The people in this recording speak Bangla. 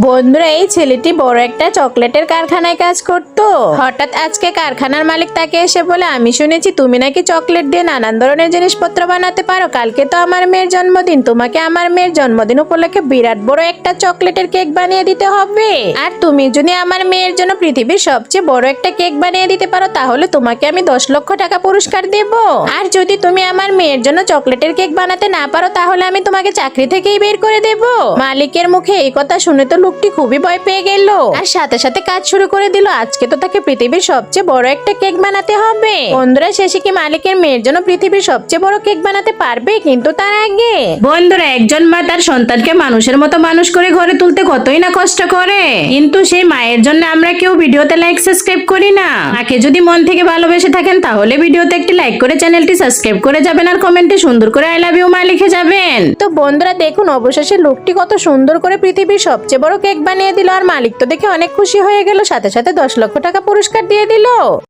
বন্ধুরা, এই ছেলেটি বড় একটা চকলেটের কারখানায় কাজ করত। হঠাৎ আজকে কারখানার মালিক তাকে এসে বলে, আমি শুনেছি তুমি নাকি চকলেট দিয়ে নানান ধরনের জিনিসপত্র বানাতে পারো। কালকে তো আমার মেয়ের জন্মদিন, তোমাকে আমার মেয়ের জন্মদিন উপলক্ষে বিরাট বড় একটা চকলেটের কেক বানিয়ে দিতে হবে। আর তুমি যদি আমার মেয়ের জন্য পৃথিবীর সবচেয়ে বড় একটা কেক বানিয়ে দিতে পারো, তাহলে তোমাকে আমি 10 লক্ষ টাকা পুরস্কার দেব। আর যদি তুমি আমার মেয়ের জন্য চকলেটের কেক বানাতে না পারো, তাহলে আমি তোমাকে চাকরি থেকেই বের করে দেব। মালিকের মুখে এই কথা শুনে তো লোকটি খুবই ভয় পেয়ে গেল আর সাথে সাথে কাজ শুরু করে দিল। আজকে তো তাকে পৃথিবীর সবচেয়ে বড় একটা কেক বানাতে হবে। বন্ধুরা, শেষে কি মালিকের মেয়ের জন্য পৃথিবীর সবচেয়ে বড় কেক বানাতে পারবে? কিন্তু তার আগে বন্ধুরা, একজন মা তার সন্তানকে মানুষের মতো মানুষ করে ঘরে তুলতে কতই না কষ্ট করে, কিন্তু সেই মায়ের জন্য আমরা কেউ ভিডিওতে লাইক সাবস্ক্রাইব করি না। তাকে যদি মন থেকে ভালোবেসে থাকেন, তাহলে ভিডিওতে একটি লাইক করে চ্যানেলটি সাবস্ক্রাইব করে যাবেন আর কমেন্টে সুন্দর করে আই লাভ ইউ মা লিখে যাবেন। তো বন্ধুরা দেখুন, অবশেষে লোকটি কত সুন্দর করে পৃথিবীর সবচেয়ে বড় কেক বানিয়ে দিল। আর মালিক তো দেখে অনেক খুশি হয়ে গেল, সাথে সাথে 10 লক্ষ টাকা পুরস্কার দিয়ে দিল।